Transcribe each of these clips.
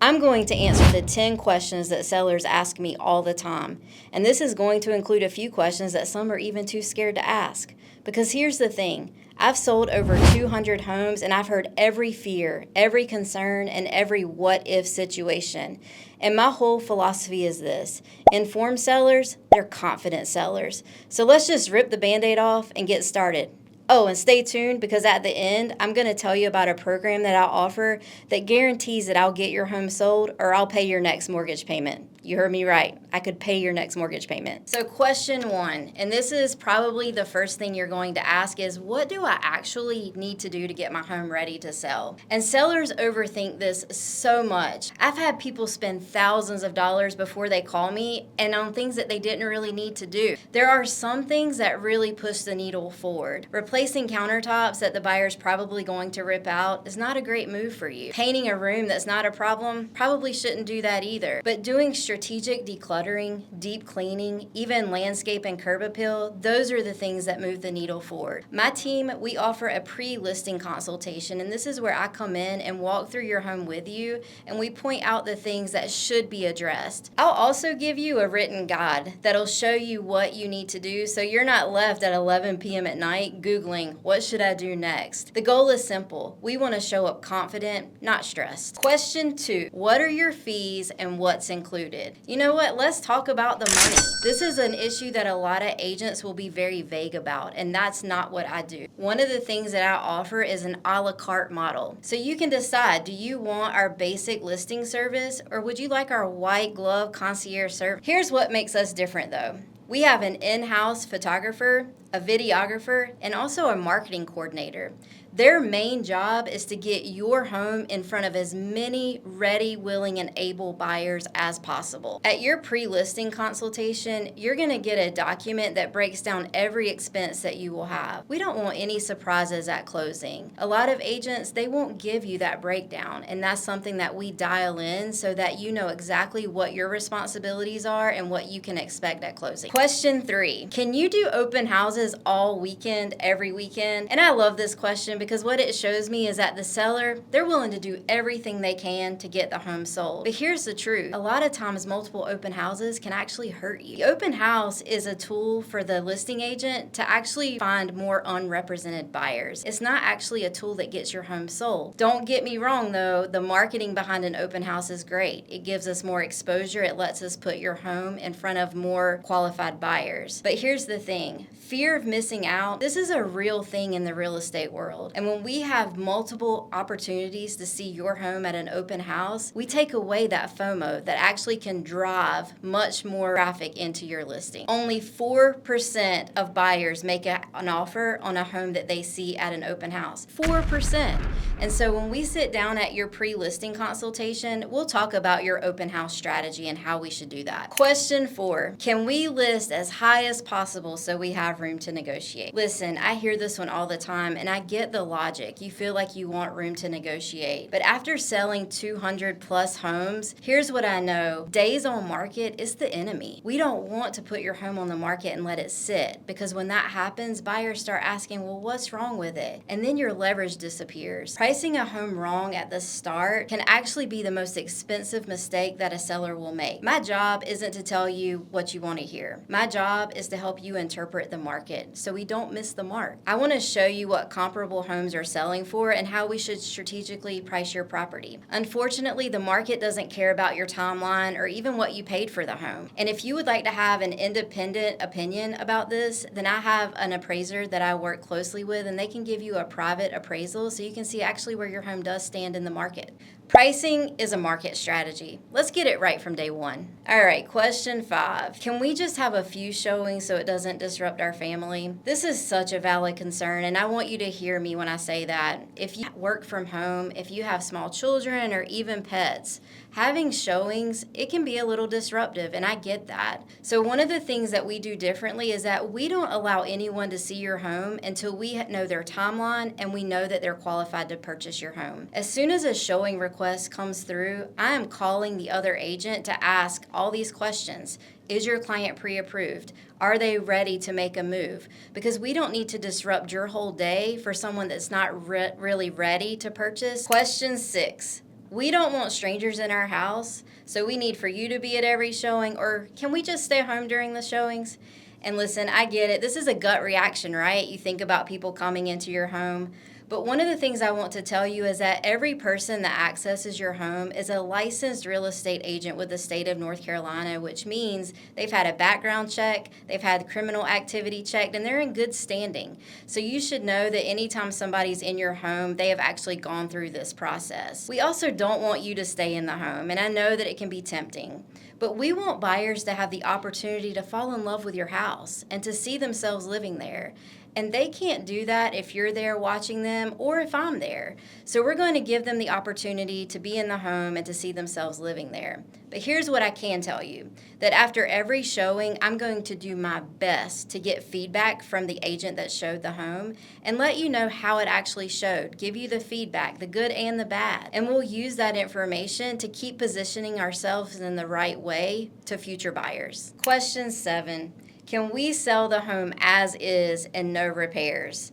I'm going to answer the 10 questions that sellers ask me all the time. And this is going to include a few questions that some are even too scared to ask. Because here's the thing, I've sold over 200 homes and I've heard every fear, every concern, and every what if situation. And my whole philosophy is this: informed sellers, they're confident sellers. So let's just rip the Band-Aid off and get started. Oh, and stay tuned, because at the end, I'm going to tell you about a program that I'll offer that guarantees that I'll get your home sold or I'll pay your next mortgage payment. You heard me right. I could pay your next mortgage payment. So question one, and this is probably the first thing you're going to ask, is what do I actually need to do to get my home ready to sell? And sellers overthink this so much. I've had people spend thousands of dollars before they call me and on things that they didn't really need to do. There are some things that really push the needle forward. Replacing countertops that the buyer's probably going to rip out is not a great move for you. Painting a room that's not a problem probably shouldn't do that either. But doing strategic decluttering, deep cleaning, even landscape and curb appeal, those are the things that move the needle forward. My team, we offer a pre-listing consultation, and this is where I come in and walk through your home with you, and we point out the things that should be addressed. I'll also give you a written guide that'll show you what you need to do so you're not left at 11 p.m. at night Googling, what should I do next? The goal is simple. We want to show up confident, not stressed. Question 2, what are your fees and what's included? You know what? Let's talk about the money. This is an issue that a lot of agents will be very vague about, and that's not what I do. One of the things that I offer is an a la carte model. So you can decide, do you want our basic listing service or would you like our white glove concierge service? Here's what makes us different though. We have an in-house photographer, a videographer, and also a marketing coordinator. Their main job is to get your home in front of as many ready, willing, and able buyers as possible. At your pre-listing consultation, you're going to get a document that breaks down every expense that you will have. We don't want any surprises at closing. A lot of agents, they won't give you that breakdown, and that's something that we dial in so that you know exactly what your responsibilities are and what you can expect at closing. Question 3, can you do open houses all weekend, every weekend? And I love this question because what it shows me is that the seller, they're willing to do everything they can to get the home sold. But here's the truth. A lot of times multiple open houses can actually hurt you. The open house is a tool for the listing agent to actually find more unrepresented buyers. It's not actually a tool that gets your home sold. Don't get me wrong though, the marketing behind an open house is great. It gives us more exposure. It lets us put your home in front of more qualified buyers. But here's the thing. Fear of missing out, this is a real thing in the real estate world. And when we have multiple opportunities to see your home at an open house, we take away that FOMO that actually can drive much more traffic into your listing. Only 4% of buyers make an offer on a home that they see at an open house. 4%. And so when we sit down at your pre-listing consultation, we'll talk about your open house strategy and how we should do that. Question 4, can we list as high as possible so we have room to negotiate? Listen, I hear this one all the time and I get the logic. You feel like you want room to negotiate. But after selling 200 plus homes, here's what I know. Days on market is the enemy. We don't want to put your home on the market and let it sit, because when that happens, buyers start asking, well, what's wrong with it? And then your leverage disappears. Pricing a home wrong at the start can actually be the most expensive mistake that a seller will make. My job isn't to tell you what you want to hear. My job is to help you interpret the market so we don't miss the mark. I want to show you what comparable homes are selling for and how we should strategically price your property. Unfortunately, the market doesn't care about your timeline or even what you paid for the home. And if you would like to have an independent opinion about this, then I have an appraiser that I work closely with, and they can give you a private appraisal so you can see actually where your home does stand in the market. Pricing is a market strategy. Let's get it right from day one. All right, question 5. Can we just have a few showings so it doesn't disrupt our family? This is such a valid concern, and I want you to hear me when I say that. If you work from home, if you have small children or even pets, having showings, it can be a little disruptive, and I get that. So one of the things that we do differently is that we don't allow anyone to see your home until we know their timeline and we know that they're qualified to purchase your home. As soon as a showing request comes through, I am calling the other agent to ask all these questions. Is your client pre-approved? Are they ready to make a move? Because we don't need to disrupt your whole day for someone that's not really ready to purchase. Question 6. We don't want strangers in our house, so we need for you to be at every showing, or can we just stay home during the showings? And listen, I get it. This is a gut reaction, right? You think about people coming into your home. But one of the things I want to tell you is that every person that accesses your home is a licensed real estate agent with the state of North Carolina, which means they've had a background check, they've had criminal activity checked, and they're in good standing. So you should know that anytime somebody's in your home, they have actually gone through this process. We also don't want you to stay in the home, and I know that it can be tempting. But we want buyers to have the opportunity to fall in love with your house and to see themselves living there. And they can't do that if you're there watching them or if I'm there. So we're going to give them the opportunity to be in the home and to see themselves living there. But here's what I can tell you, that after every showing, I'm going to do my best to get feedback from the agent that showed the home and let you know how it actually showed, give you the feedback, the good and the bad. And we'll use that information to keep positioning ourselves in the right way to future buyers. Question 7. Can we sell the home as is and no repairs?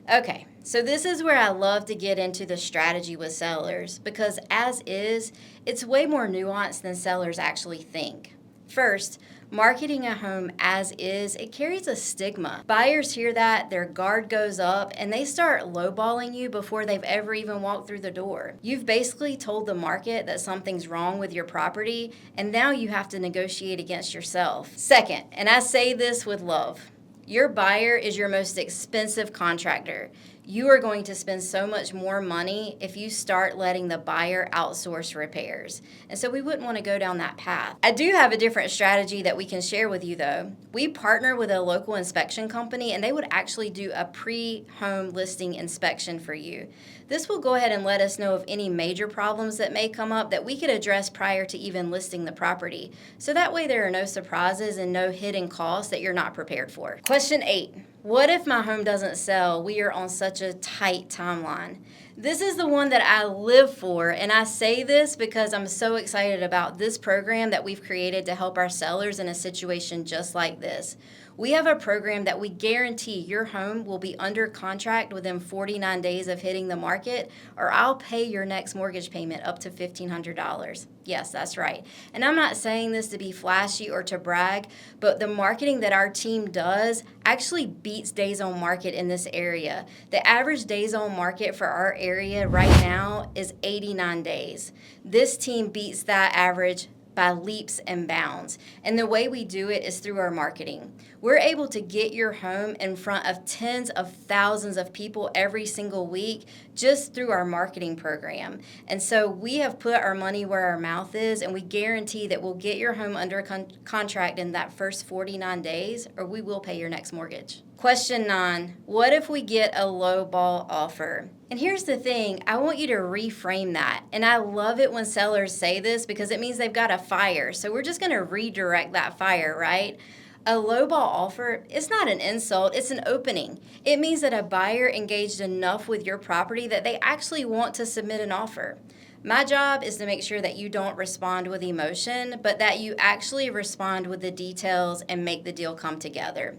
Okay, so this is where I love to get into the strategy with sellers because as is, it's way more nuanced than sellers actually think. First, marketing a home as is, it carries a stigma. Buyers hear that, their guard goes up, and they start lowballing you before they've ever even walked through the door. You've basically told the market that something's wrong with your property, and now you have to negotiate against yourself. Second, and I say this with love, your buyer is your most expensive contractor. You are going to spend so much more money if you start letting the buyer outsource repairs. And so we wouldn't want to go down that path. I do have a different strategy that we can share with you though. We partner with a local inspection company and they would actually do a pre-home listing inspection for you. This will go ahead and let us know of any major problems that may come up that we could address prior to even listing the property. So that way there are no surprises and no hidden costs that you're not prepared for. Question 8. What if my home doesn't sell? We are on such a tight timeline. This is the one that I live for, and I say this because I'm so excited about this program that we've created to help our sellers in a situation just like this. We have a program that we guarantee your home will be under contract within 49 days of hitting the market, or I'll pay your next mortgage payment up to $1,500. Yes, that's right. And I'm not saying this to be flashy or to brag, but the marketing that our team does actually beats days on market in this area. The average days on market for our area right now is 89 days. This team beats that average by leaps and bounds. And the way we do it is through our marketing. We're able to get your home in front of tens of thousands of people every single week just through our marketing program. And so we have put our money where our mouth is, and we guarantee that we'll get your home under contract in that first 49 days, or we will pay your next mortgage. Question 9, what if we get a low ball offer? And here's the thing, I want you to reframe that. And I love it when sellers say this because it means they've got a fire. So we're just going to redirect that fire, right? A lowball offer is not an insult, it's an opening. It means that a buyer engaged enough with your property that they actually want to submit an offer. My job is to make sure that you don't respond with emotion, but that you actually respond with the details and make the deal come together.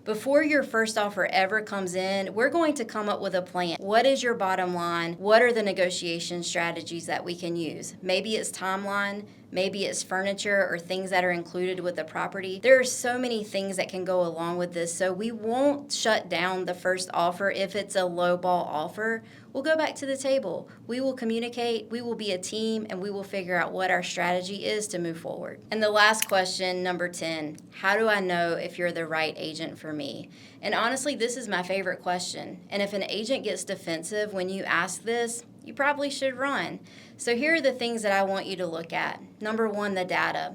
Before your first offer ever comes in, we're going to come up with a plan. What is your bottom line? What are the negotiation strategies that we can use? Maybe it's timeline, maybe it's furniture or things that are included with the property. There are so many things that can go along with this, so we won't shut down the first offer if it's a low ball offer. We'll go back to the table. We will communicate, we will be a team, and we will figure out what our strategy is to move forward. And the last question, number 10, how do I know if you're the right agent for me? And honestly, this is my favorite question. And if an agent gets defensive when you ask this, you probably should run. So here are the things that I want you to look at. Number 1, the data.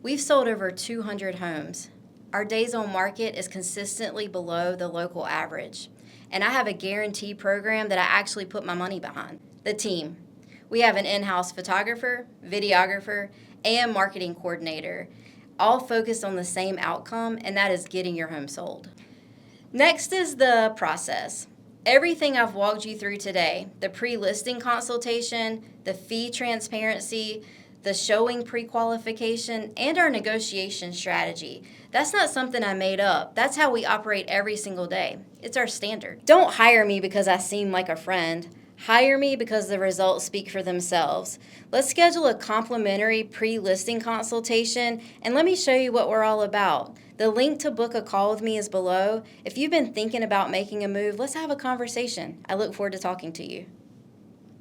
We've sold over 200 homes. Our days on market is consistently below the local average. And I have a guarantee program that I actually put my money behind. The team. We have an in-house photographer, videographer, and marketing coordinator, all focused on the same outcome, and that is getting your home sold. Next is the process. Everything I've walked you through today, the pre-listing consultation, the fee transparency, the showing pre-qualification, and our negotiation strategy. That's not something I made up. That's how we operate every single day. It's our standard. Don't hire me because I seem like a friend. Hire me because the results speak for themselves. Let's schedule a complimentary pre-listing consultation and let me show you what we're all about. The link to book a call with me is below. If you've been thinking about making a move, let's have a conversation. I look forward to talking to you.